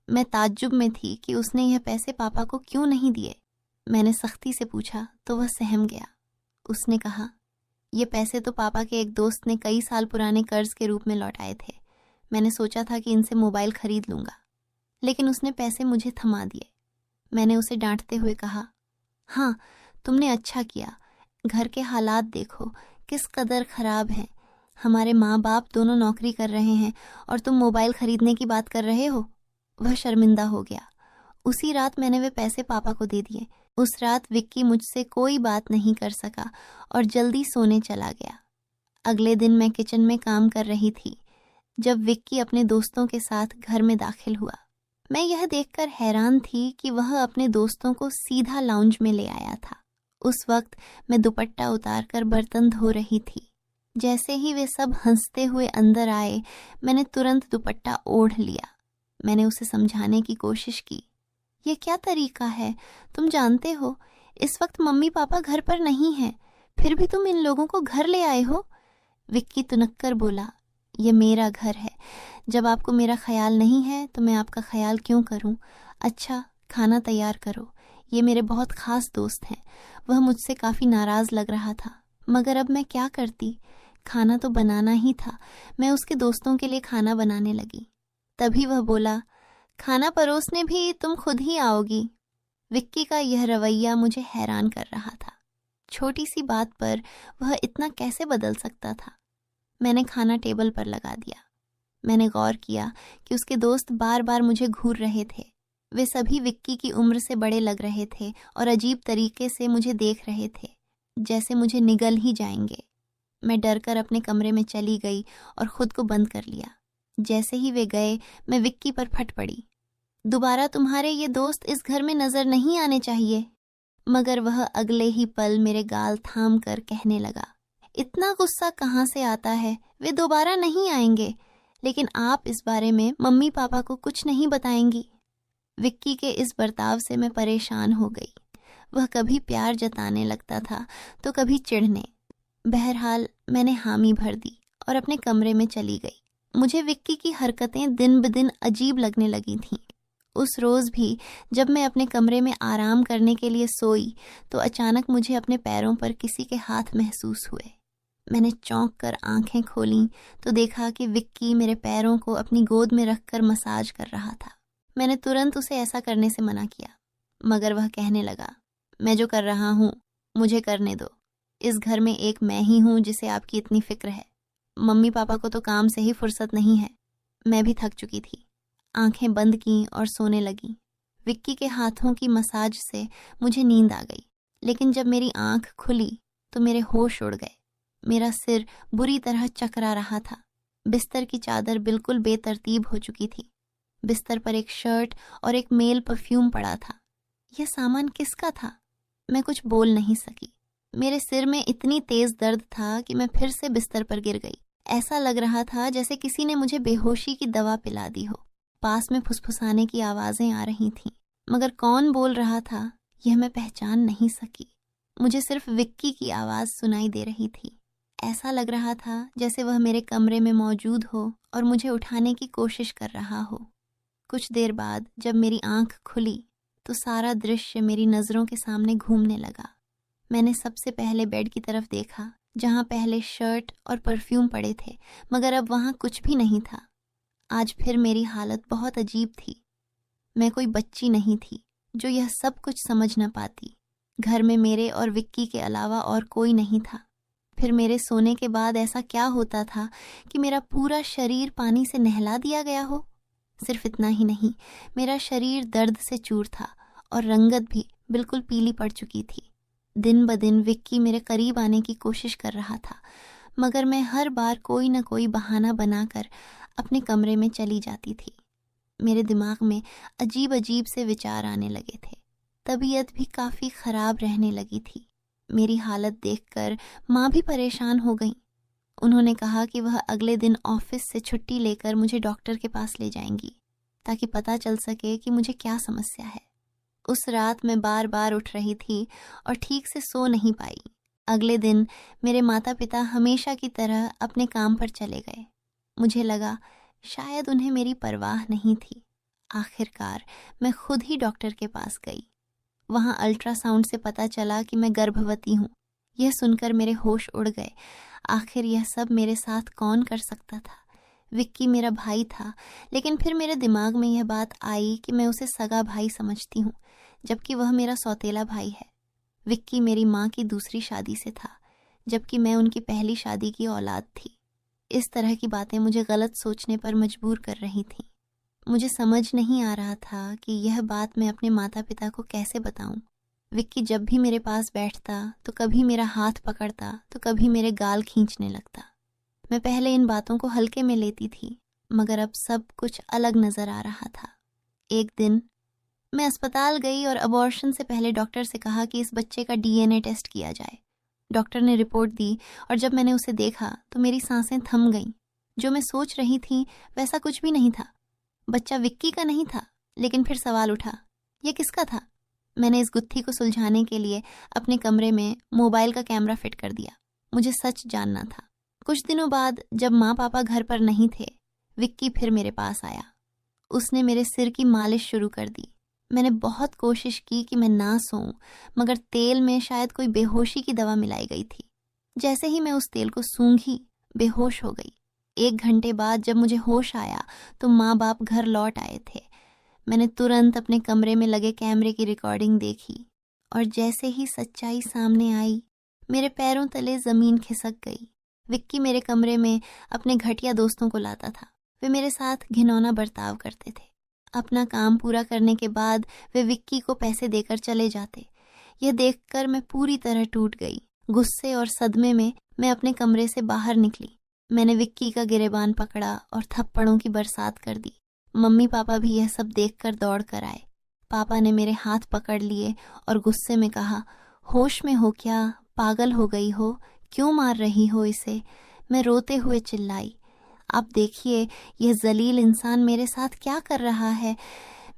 मैं ताज्जुब में थी कि उसने यह पैसे पापा को क्यों नहीं दिए। मैंने सख्ती से पूछा तो वह सहम गया। उसने कहा, ये पैसे तो पापा के एक दोस्त ने कई साल पुराने कर्ज के रूप में लौटाए थे। मैंने सोचा था कि इनसे मोबाइल खरीद लूंगा, लेकिन उसने पैसे मुझे थमा दिए। मैंने उसे डांटते हुए कहा, हाँ, तुमने अच्छा किया। घर के हालात देखो किस कदर खराब हैं। हमारे माँ बाप दोनों नौकरी कर रहे हैं और तुम मोबाइल खरीदने की बात कर रहे हो। वह शर्मिंदा हो गया। उसी रात मैंने वे पैसे पापा को दे दिए। उस रात विक्की मुझसे कोई बात नहीं कर सका और जल्दी सोने चला गया। अगले दिन मैं किचन में काम कर रही थी जब विक्की अपने दोस्तों के साथ घर में दाखिल हुआ। मैं यह देखकर हैरान थी कि वह अपने दोस्तों को सीधा लाउंज में ले आया था। उस वक्त मैं दुपट्टा उतारकर बर्तन धो रही थी। जैसे ही वे सब हंसते हुए अंदर आए, मैंने तुरंत दुपट्टा ओढ़ लिया। मैंने उसे समझाने की कोशिश की, ये क्या तरीका है? तुम जानते हो इस वक्त मम्मी पापा घर पर नहीं हैं, फिर भी तुम इन लोगों को घर ले आए हो। विक्की तुनक्कर बोला, ये मेरा घर है। जब आपको मेरा ख्याल नहीं है तो मैं आपका ख्याल क्यों करूं? अच्छा, खाना तैयार करो। ये मेरे बहुत खास दोस्त हैं। वह मुझसे काफ़ी नाराज़ लग रहा था, मगर अब मैं क्या करती? खाना तो बनाना ही था। मैं उसके दोस्तों के लिए खाना बनाने लगी। तभी वह बोला, खाना परोसने भी तुम खुद ही आओगी। विक्की का यह रवैया मुझे हैरान कर रहा था। छोटी सी बात पर वह इतना कैसे बदल सकता था? मैंने खाना टेबल पर लगा दिया। मैंने गौर किया कि उसके दोस्त बार बार मुझे घूर रहे थे। वे सभी विक्की की उम्र से बड़े लग रहे थे और अजीब तरीके से मुझे देख रहे थे, जैसे मुझे निगल ही जाएंगे। मैं डरकर अपने कमरे में चली गई और खुद को बंद कर लिया। जैसे ही वे गए, मैं विक्की पर फट पड़ी। दोबारा तुम्हारे ये दोस्त इस घर में नजर नहीं आने चाहिए। मगर वह अगले ही पल मेरे गाल थाम कर कहने लगा, इतना गुस्सा कहाँ से आता है? वे दोबारा नहीं आएंगे, लेकिन आप इस बारे में मम्मी पापा को कुछ नहीं बताएंगी। विक्की के इस बर्ताव से मैं परेशान हो गई। वह कभी प्यार जताने लगता था तो कभी चिढ़ने। बहरहाल मैंने हामी भर दी और अपने कमरे में चली गई। मुझे विक्की की हरकतें दिन ब दिन अजीब लगने लगी थीं। उस रोज़ भी जब मैं अपने कमरे में आराम करने के लिए सोई तो अचानक मुझे अपने पैरों पर किसी के हाथ महसूस हुए। मैंने चौंक कर आंखें खोलीं तो देखा कि विक्की मेरे पैरों को अपनी गोद में रखकर मसाज कर रहा था। मैंने तुरंत उसे ऐसा करने से मना किया, मगर वह कहने लगा, मैं जो कर रहा हूँ मुझे करने दो। इस घर में एक मैं ही हूँ जिसे आपकी इतनी फिक्र है। मम्मी पापा को तो काम से ही फुर्सत नहीं है। मैं भी थक चुकी थी। आंखें बंद की और सोने लगी। विक्की के हाथों की मसाज से मुझे नींद आ गई, लेकिन जब मेरी आंख खुली तो मेरे होश उड़ गए। मेरा सिर बुरी तरह चकरा रहा था। बिस्तर की चादर बिल्कुल बेतरतीब हो चुकी थी। बिस्तर पर एक शर्ट और एक मेल परफ्यूम पड़ा था। यह सामान किसका था? मैं कुछ बोल नहीं सकी। मेरे सिर में इतनी तेज दर्द था कि मैं फिर से बिस्तर पर गिर गई। ऐसा लग रहा था जैसे किसी ने मुझे बेहोशी की दवा पिला दी हो। पास में फुसफुसाने की आवाजें आ रही थीं, मगर कौन बोल रहा था यह मैं पहचान नहीं सकी। मुझे सिर्फ विक्की की आवाज सुनाई दे रही थी। ऐसा लग रहा था जैसे वह मेरे कमरे में मौजूद हो और मुझे उठाने की कोशिश कर रहा हो। कुछ देर बाद जब मेरी आंख खुली तो सारा दृश्य मेरी नजरों के सामने घूमने लगा। मैंने सबसे पहले बेड की तरफ देखा, जहां पहले शर्ट और परफ्यूम पड़े थे, मगर अब वहां कुछ भी नहीं था। आज फिर मेरी हालत बहुत अजीब थी। मैं कोई बच्ची नहीं थी जो यह सब कुछ समझ न पाती। घर में मेरे और विक्की के अलावा और कोई नहीं था। फिर मेरे सोने के बाद ऐसा क्या होता था कि मेरा पूरा शरीर पानी से नहला दिया गया हो? सिर्फ इतना ही नहीं, मेरा शरीर दर्द से चूर था और रंगत भी बिल्कुल पीली पड़ चुकी थी। दिन ब दिन विक्की मेरे करीब आने की कोशिश कर रहा था, मगर मैं हर बार कोई न कोई बहाना बनाकर अपने कमरे में चली जाती थी। मेरे दिमाग में अजीब अजीब से विचार आने लगे थे। तबीयत भी काफ़ी ख़राब रहने लगी थी। मेरी हालत देखकर माँ भी परेशान हो गई। उन्होंने कहा कि वह अगले दिन ऑफिस से छुट्टी लेकर मुझे डॉक्टर के पास ले जाएंगी, ताकि पता चल सके कि मुझे क्या समस्या है। उस रात मैं बार बार उठ रही थी और ठीक से सो नहीं पाई। अगले दिन मेरे माता पिता हमेशा की तरह अपने काम पर चले गए। मुझे लगा शायद उन्हें मेरी परवाह नहीं थी। आखिरकार मैं खुद ही डॉक्टर के पास गई। वहाँ अल्ट्रासाउंड से पता चला कि मैं गर्भवती हूँ। यह सुनकर मेरे होश उड़ गए। आखिर यह सब मेरे साथ कौन कर सकता था? विक्की मेरा भाई था, लेकिन फिर मेरे दिमाग में यह बात आई कि मैं उसे सगा भाई समझती हूँ, जबकि वह मेरा सौतेला भाई है। विक्की मेरी माँ की दूसरी शादी से था, जबकि मैं उनकी पहली शादी की औलाद थी। इस तरह की बातें मुझे गलत सोचने पर मजबूर कर रही थीं। मुझे समझ नहीं आ रहा था कि यह बात मैं अपने माता पिता को कैसे बताऊं। विक्की जब भी मेरे पास बैठता तो कभी मेरा हाथ पकड़ता तो कभी मेरे गाल खींचने लगता। मैं पहले इन बातों को हल्के में लेती थी, मगर अब सब कुछ अलग नजर आ रहा था। एक दिन मैं अस्पताल गई और अबॉर्शन से पहले डॉक्टर से कहा कि इस बच्चे का डीएनए टेस्ट किया जाए। डॉक्टर ने रिपोर्ट दी और जब मैंने उसे देखा तो मेरी सांसें थम गईं। जो मैं सोच रही थी वैसा कुछ भी नहीं था। बच्चा विक्की का नहीं था, लेकिन फिर सवाल उठा, यह किसका था? मैंने इस गुत्थी को सुलझाने के लिए अपने कमरे में मोबाइल का कैमरा फिट कर दिया। मुझे सच जानना था। कुछ दिनों बाद जब माँ पापा घर पर नहीं थे, विक्की फिर मेरे पास आया। उसने मेरे सिर की मालिश शुरू कर दी। मैंने बहुत कोशिश की कि मैं ना सोऊं, मगर तेल में शायद कोई बेहोशी की दवा मिलाई गई थी। जैसे ही मैं उस तेल को सूंघी, बेहोश हो गई। 1 घंटे बाद जब मुझे होश आया तो माँ बाप घर लौट आए थे। मैंने तुरंत अपने कमरे में लगे कैमरे की रिकॉर्डिंग देखी और जैसे ही सच्चाई सामने आई, मेरे पैरों तले जमीन खिसक गई। विक्की मेरे कमरे में अपने घटिया दोस्तों को लाता था। वे मेरे साथ घिनौना बर्ताव करते थे। अपना काम पूरा करने के बाद वे विक्की को पैसे देकर चले जाते। यह देखकर मैं पूरी तरह टूट गई। गुस्से और सदमे में मैं अपने कमरे से बाहर निकली। मैंने विक्की का गिरेबान पकड़ा और थप्पड़ों की बरसात कर दी। मम्मी पापा भी यह सब देखकर दौड़ कर आए। पापा ने मेरे हाथ पकड़ लिए और गुस्से में कहा, होश में हो क्या? पागल हो गई हो? क्यों मार रही हो इसे? मैं रोते हुए चिल्लाई, आप देखिए यह जलील इंसान मेरे साथ क्या कर रहा है।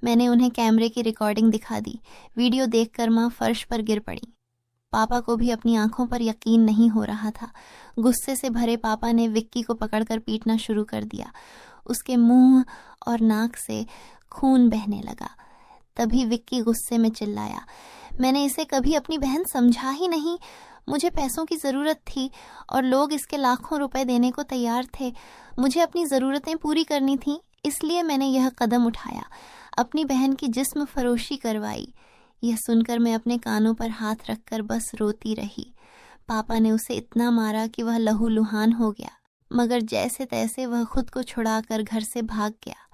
मैंने उन्हें कैमरे की रिकॉर्डिंग दिखा दी। वीडियो देखकर माँ फर्श पर गिर पड़ी। पापा को भी अपनी आंखों पर यकीन नहीं हो रहा था। गुस्से से भरे पापा ने विक्की को पकड़कर पीटना शुरू कर दिया। उसके मुंह और नाक से खून बहने लगा। तभी विक्की गुस्से में चिल्लाया, मैंने इसे कभी अपनी बहन समझा ही नहीं। मुझे पैसों की ज़रूरत थी और लोग इसके लाखों रुपए देने को तैयार थे। मुझे अपनी ज़रूरतें पूरी करनी थी, इसलिए मैंने यह कदम उठाया, अपनी बहन की जिस्म फरोशी करवाई। यह सुनकर मैं अपने कानों पर हाथ रखकर बस रोती रही। पापा ने उसे इतना मारा कि वह लहूलुहान हो गया, मगर जैसे तैसे वह खुद को छुड़ाकर घर से भाग गया।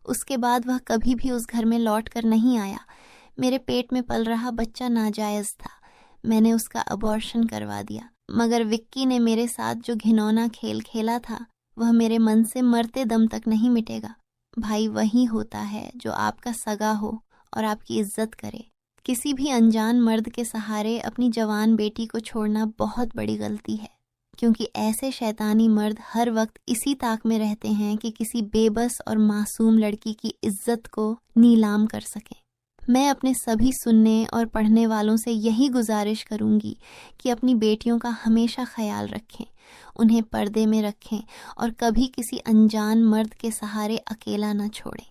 उसके बाद वह कभी भी उस घर में लौट कर नहीं आया। मेरे पेट में पल रहा बच्चा नाजायज़ था। मैंने उसका अबॉर्शन करवा दिया, मगर विक्की ने मेरे साथ जो घिनौना खेल खेला था वह मेरे मन से मरते दम तक नहीं मिटेगा। भाई वही होता है जो आपका सगा हो और आपकी इज्जत करे। किसी भी अनजान मर्द के सहारे अपनी जवान बेटी को छोड़ना बहुत बड़ी गलती है, क्योंकि ऐसे शैतानी मर्द हर वक्त इसी ताक में रहते हैं कि किसी बेबस और मासूम लड़की की इज्जत को नीलाम कर सकें। मैं अपने सभी सुनने और पढ़ने वालों से यही गुजारिश करूंगी कि अपनी बेटियों का हमेशा ख्याल रखें, उन्हें पर्दे में रखें और कभी किसी अनजान मर्द के सहारे अकेला न छोड़ें।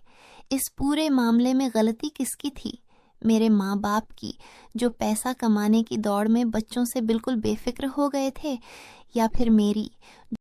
इस पूरे मामले में गलती किसकी थी? मेरे माँ बाप की, जो पैसा कमाने की दौड़ में बच्चों से बिल्कुल बेफिक्र हो गए थे, या फिर मेरी,